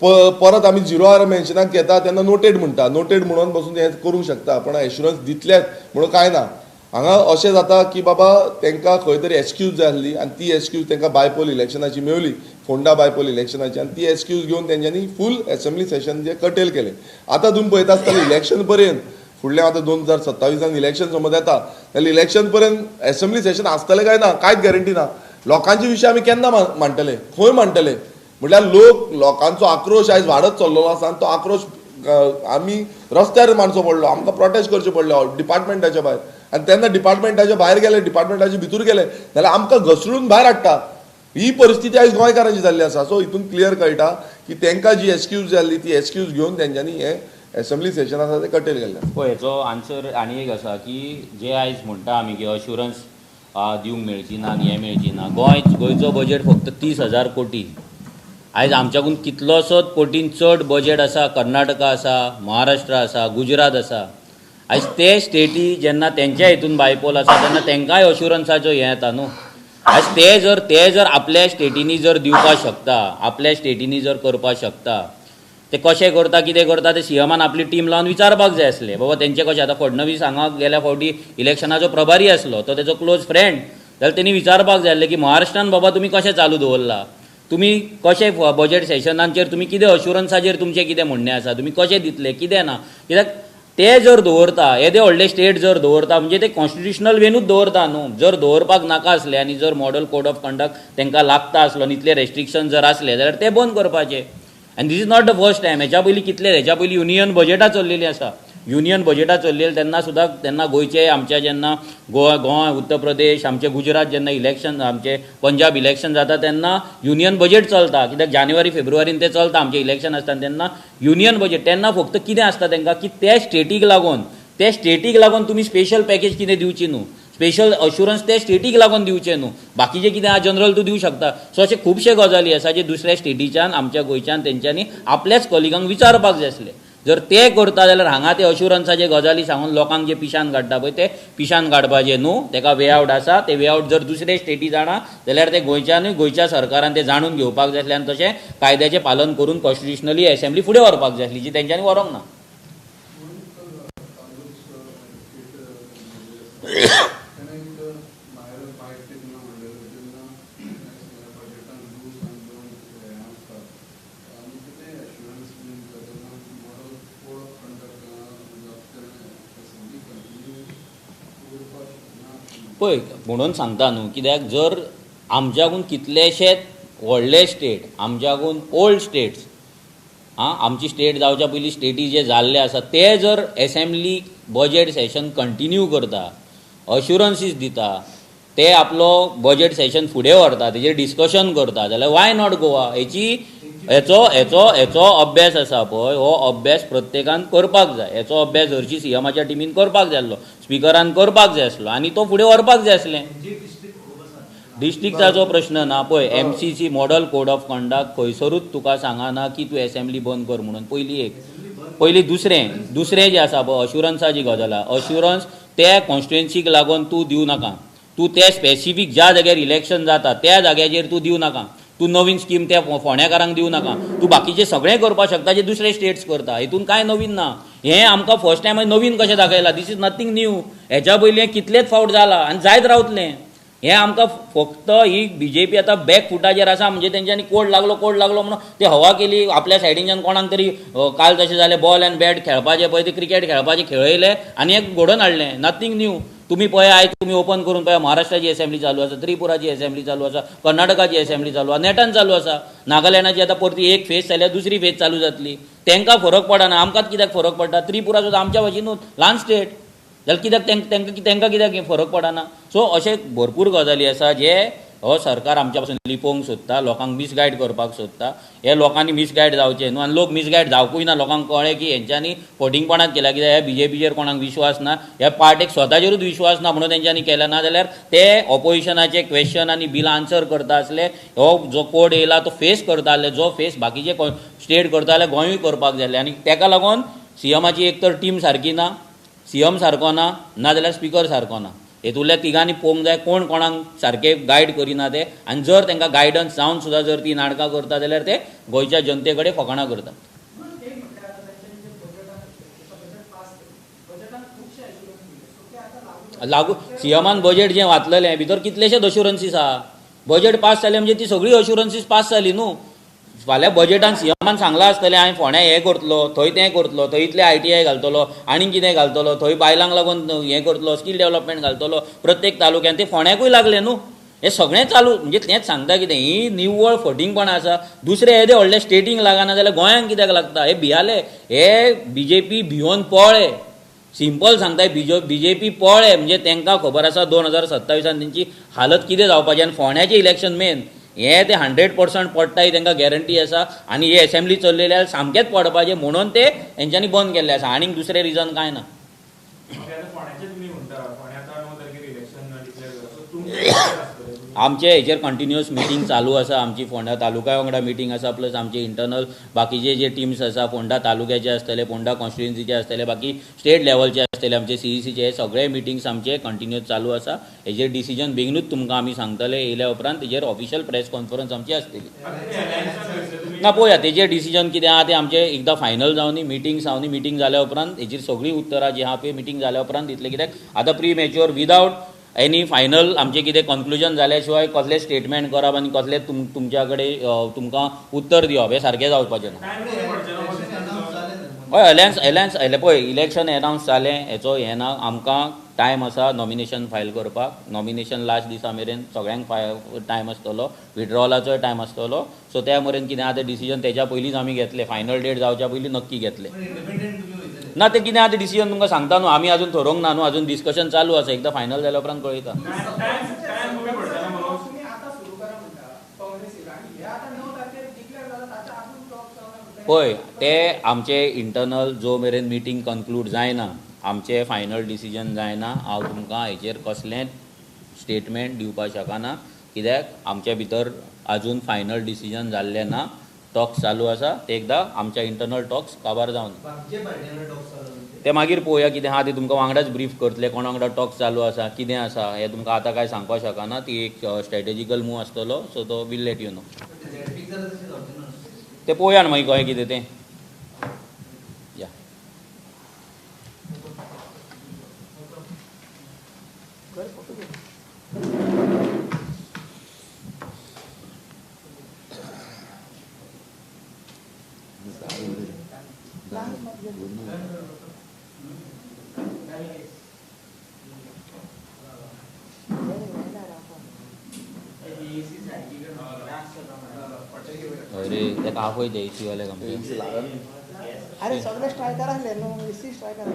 परत आमी 0 आवर मेन्शनाक घेता तेन्ना नोटेड म्हणटा, नोटेड म्हणून बसून हें करूंक शकता. पण एश्युरन्स दितलेच म्हणून कांय ना. हांगा अशें जाता की बाबा तांकां खंय तरी एक्सक्यूज जाय आसली आनी ती एक्सक्यूज तांकां बायपोल इलेक्शनाची मेळ्ळी, फोंडा बायपोल इलेक्शनाची, आनी ती एक्सक्यूज घेवन तेंच्यांनी फूल एसेंब्ली सेशन जे कटेल केलें. आतां तुमी पळयता आसतलें इलेक्शन पर्यंत, फुडलें आतां 2027 इलेक्शन समज येता जाल्यार इलेक्शन पर्यंत एसेंब्ली सेशन आसतलें काय ना कांयच गॅरंटी ना. लोकांचे विशय आमी केन्ना मांडटले, खंय मांडटले. म्हटल्यार लोकांचो आक्रोश आयज वाडत चल्लेलो आसा आनी तो आक्रोश आमी रस्त्यार मारचो पडलो, आमकां प्रोटेस्ट करचें पडलें डिपार्टमेंटाच्या भायर. आनी तेन्ना डिपार्टमेंटाच्या भायर गेले, डिपार्टमेंटाच्या भितर गेले जाल्यार आमकां घसडून भायर हाडटा. ही परिस्थिती आयज गोंयकारांची जाल्ली आसा. सो हितून क्लियर कळटा की तांकां जी एक्सक्यूज जाल्ली ती एक्सक्यूज घेवन तेंच्यांनी हें एसेंब्ली सेशन आसा तें कटेल केल्लें. पळय हेचो आन्सर आनी एक आसा की जे आयज म्हणटा आमी की अश्युरन्स दिवंक मेळची ना आनी हें मेळची ना. गोंयचो बजेट फक्त 30,000 कोटी. आयज आमच्याकून कितलोसोच कोटीन चड बजेट आसा कर्नाटका आसा, महाराष्ट्र आसा, गुजरात आसा. आयज ते स्टेटी जेन्ना तेंच्या हितून बायपोल आसा तेन्ना तेंकांय अश्युरन्साचो हें येता न्हू. आयज ते जर आपल्या स्टेटीनी जर दिवपाक शकता, आपल्या स्टेटीनी जर करपाक शकता, ते कशें करता कितें करता ते सीएमान आपली टीम लावन विचारपाक जाय आसलें. बाबा तेंचें कशें. आतां फडणवीस हांगा गेल्या फावटी इलेक्शनाचो प्रभारी आसलो, तो तेजो क्लोज फ्रेंड, जाल्यार तेणी विचारपाक जाय आसलें की महाराष्ट्रान बाबा तुमी कशें चालू दवरला, तुमी कशें बजेट सेशनांचेर तुमी कितें अश्युरन्साचेर तुमचें कितें म्हणणें आसा, तुमी कशें दितले कितें ना. कित्याक ते जर दवरता, येदे व्हडले स्टेट जर दवरता म्हणजे ते कॉन्स्टिट्युशनल वेनूच दवरता न्हू. जर दवरपाक नाका आसले आनी जर मॉडल कोड ऑफ कंडक्ट तांकां लागता आसलो आनी इतले रेस्ट्रिक्शन जर आसले जाल्यार ते बंद करपाचे. आनी this is not the first time. हेच्या पयलीं कितले, हेच्या पयलीं युनियन बजेटां चल्लेलीं आसा. युनियन बजेटां चल्लेली तेन्ना सुद्दां तेन्ना गोंयचे आमच्या जेन्ना गोंय, उत्तर प्रदेश, आमचे गुजरात जेन्ना इलेक्शन, आमचे पंजाब इलेक्शन जाता तेन्ना युनियन बजेट चलता. कित्याक जानेवारी फेब्रुवारीन ते चलता आमचे इलेक्शन आसता तेन्ना युनियन बजेट. तेन्ना फक्त कितें आसता तांकां की त्या स्टेटीक लागून तुमी स्पेशल पॅकेज कितें दिवची न्हू, स्पेशल अश्युरन्स ते स्टेटीक लागून दिवचे न्हू. बाकीचे कितें आहा जनरल तूं दिवं शकता. सो अशे खुबशे गजाली आसा जे दुसऱ्या स्टेटीच्यान आमच्या गोंयच्यान तेंच्यांनी आपल्याच कलिगांक विचारपाक जाय आसले. जर ते करता जाल्यार हांगा ते अश्युरन्साचे गजाली सांगून लोकांक जे पिशान काडटा पळय ते पिशान काडपाचे न्हू. ताका वे आवट आसा. ते वे आवट जर दुसरे स्टेटी जाणा जाल्यार ते गोंयच्यानूय गोंयच्या सरकारान ते जाणून घेवपाक जाय आसलें आनी तशें कायद्याचें पालन करून कॉन्स्टिट्युशनली एसेंब्ली फुडें व्हरपाक जाय आसली, जी तेंच्यांनी व्हरोंक ना. पळय म्हणून सांगता न्हू, कित्याक जर आमच्याकून कितलेशेच व्हडले स्टेट, आमच्याकून ओल्ड स्टेट्स, आमची स्टेट जावच्या पयलीं स्टेटी जे जाल्ले आसा ते जर एसेंब्ली बजेट सेशन कंटिन्यू करता, अश्युरन्सीस दिता, ते आपलो बजेट सेशन फुडें व्हरता, तेजेर डिस्कशन करता, जाल्यार वाय नॉट गोवा? हेचो अभ्यास आसा पळय, हो अभ्यास प्रत्येकान करपाक जाय. हेचो अभ्यास हरशी सीएमाच्या टिमीन करपाक जाय आसलो, स्पिकरान करपाक जाय आसलो, आनी तो फुडें व्हरपाक जाय आसलें. डिस्ट्रिक्टाचो प्रश्न ना पळय. MCC model code of conduct खंयसरूच तुका सांगना की तूं एसेंब्ली बंद कर म्हणून. पयलीं दुसरें जें आसा पळय अश्युरन्साची गजाल, अश्युरन्स त्या कॉन्स्टिट्युएन्सीक लागून तूं दिवं नाका. तूं त्या स्पेसिफीक ज्या जाग्यार इलेक्शन जाता त्या जाग्याचेर तूं दिवं नाका. तूं नवीन स्कीम त्या फोंड्याकारांक दिवं नाका. तूं बाकीचें सगळें करपाक शकता जे दुसरे स्टेट्स करता. हितून कांय नवीन ना. हें आमकां फर्स्ट टायम नवीन कशें दाखयलां. This is nothing new. हेच्या पयलीं कितलेच फावट जालां आनी जायत रावतलें. हें आमकां फक्त ही BJP आतां बॅक फुटाचेर आसा म्हणजे तेंच्यांनी कोड लागलो म्हणून ते हवा केली. आपल्या सायडीच्यान कोणाक तरी काल तशें जालें बॉल एंड बॅट खेळपाचें पळय ते क्रिकेट खेळपाचें खेळयलें आनी एक घडोवन हाडलें. Nothing new. तुम्ही पळय आयज तुम्ही ओपन करून पळय महाराष्ट्राची एसेंब्ली चालू आसा, त्रिपुराची एसेंब्ली चालू आसा, कर्नाटकाची एसेंब्ली चालू आसा, नेटान चालू आसा. नागालँडाची आतां परती एक फेज जाल्यार दुसरी फेज चालू जातली. तांकां फरक पडना. आमकांच कित्याक फरक पडटा? त्रिपुरा सुद्दां आमच्या भशेनूच ल्हान स्टेट जाल्यार कित्याक तांकां कित्याक फरक पडना? सो अशे भरपूर गजाली आसा जे हो सरकार आमच्या पासून लिपोवंक सोदता, लोकांक मिसगायड करपाक सोदता. हे लोकांनी मिसगायड जावचे न्हू आनी लोक मिसगायड जावकूय ना. लोकांक कळ्ळें की हेंच्यांनी फटींगपणाच केल्या. कित्याक ह्या BJPचेर कोणाक विश्वास ना, ह्या पार्टेक स्वताचेरूच विश्वास ना म्हणून तेंच्यांनी केलें. ना जाल्यार ते ऑपोजिशनाचे क्वेश्चन आनी बिलां आन्सर करता आसले. हो जो कोड येयला तो फेस करता आसले, जो फेस बाकीचे स्टेट करता जाल्यार गोंयूय करपाक जाय. आनी ताका लागून सीएमाची एक तर टीम सारकी ना, CM सारको ना, नाजाल्यार स्पीकर सारको ना. हेतूंतल्या तिगांनी पळोवंक जाय कोण कोणाक सारके गायड करिना ते. आनी जर तांकां गायडन्स जावन सुद्दां जर ती नाटकां करता जाल्यार ते गोंयच्या जनते कडेन फकाणां करतात. लागू सीएमान बजेट जें वाचलेलें भितर कितलेशेच अश्युरन्सीस आहा. बजेट पास जालें म्हणजे ती सगळी अश्युरन्सीस पास जाली न्हू. फाल्यां बजेटान सीएमान सांगलां आसतलें हांवें फोंड्या हें करतलो, थंय तें करतलो, थंय इतले ITI घालतलो, आनीक कितें घालतलो, थंय बायलांक लागून हें करतलो, स्कील डेव्हलपमेंट घालतलो प्रत्येक तालुक्यान. ते फोंड्याकूय लागलें न्हू. हें सगळें चालू म्हणजे तेंच सांगता कितें ही निव्वळ फटींगपणां आसा. दुसरे येदे व्हडले स्टेटींक लागना जाल्यार गोंयांक कित्याक लागता? हे भियाले. हे BJP भिवून पळ्ळे. सिंपल सांगताय BJP पळ्ळे म्हणजे तांकां खबर आसा 2027 तेंची हालत कितें जावपाची. आनी फोंड्याचें इलेक्शन मेन हे ते 100% पडटा ही तांकां गॅरंटी आसा. आनी हे एसेंब्ली चल्लेल्या सामकेंच पडपाचें म्हणून ते हेंच्यांनी बंद केल्लें आसा. आनीक दुसरें रिजन कांय ना. आमचे हेचेर कंटिन्युअस मिटींग चालू आसा. आमची फोंडा तालुका वांगडा मिटींग आसा, प्लस आमचे इंटरनल बाकीचे जे टिम्स आसा, फोंडा तालुक्याचे आसतले, फोंडा कॉन्स्टिट्युएन्सीचे आसतले, बाकी स्टेट लेवलचे आसतले, आमचे CECचे हे सगळे मिटींग्स आमचे कंटिन्युअस चालू आसा. हेजेर डिसिजन बेगीनूच तुमकां आमी सांगतले. येयल्या उपरांत तेजेर ऑफिशियल प्रेस कॉन्फरन्स आमची आसतली. ना पळोवया तेजेर डिसिजन कितें आहा तें आमचें एकदां फायनल जावनी, मिटींग जावनी. मिटींग जाल्या उपरांत हेचीर सगळीं उतरां जी आहा पळय मिटींग जाल्या उपरांत दितले. कित्याक आतां pre mature without any final आमचें कितें कन्क्लुजन जाल्या शिवाय कसलें स्टेटमेंट करप आनी कसलें तुमच्या कडेन तुमकां उत्तर दिवप हें सारकें जावपाचें ना. हय अलायन्स पळय इलेक्शन एनावन्स जालें हेचो हें ना. आमकां टायम आसा नॉमिनेशन फायल करपाक. नॉमिनेशन लास्ट दिसा मेरेन सगळ्यांक टायम आसतलो. विड्रॉलाचोय टायम आसतलो. सो त्या मेरेन कितें आहा तें डिसिजन तेच्या पयलींच आमी घेतलें. फायनल डेट जावच्या पयलीं नक्की घेतलें. ना तें कितें आहा तें डिसिजन तुमकां सांगता न्हू. आमी आजून थरोवंक ना न्हू. आजून डिस्कशन चालू आसा. एकदां फायनल जाल्या उपरांत कळयता. पळय ते आमचे इंटरनल जो मेरेन मिटींग कन्क्लूड जायना, आमचे फायनल डिसिजन जायना, हांव तुमकां हेचेर कसलेंच स्टेटमेंट दिवपाक शकना. कित्याक आमच्या भितर आजून फायनल डिसिजन जाल्लें ना. टॉक्स चालू आसा. ते एकदां आमच्या इंटरनल टॉक्स काबार जावन ते मागीर पळोवया कितें आहा तें तुमकां वांगडाच ब्रीफ करतले. कोणा वांगडा टॉक्स चालू आसा, कितें आसा हें तुमकां आतां कांय सांगपाक शकना. ती एक स्ट्रॅटेजिकल मूव आसतलो. सो तो विल लेट यू नो. ते पळोवया न्हू मागीर कशें कितें तें. या अरे ताका आपय ते एसी वाले आमचे अरे सगळे स्ट्रायकर आसले न्हू एसी स्ट्रायकर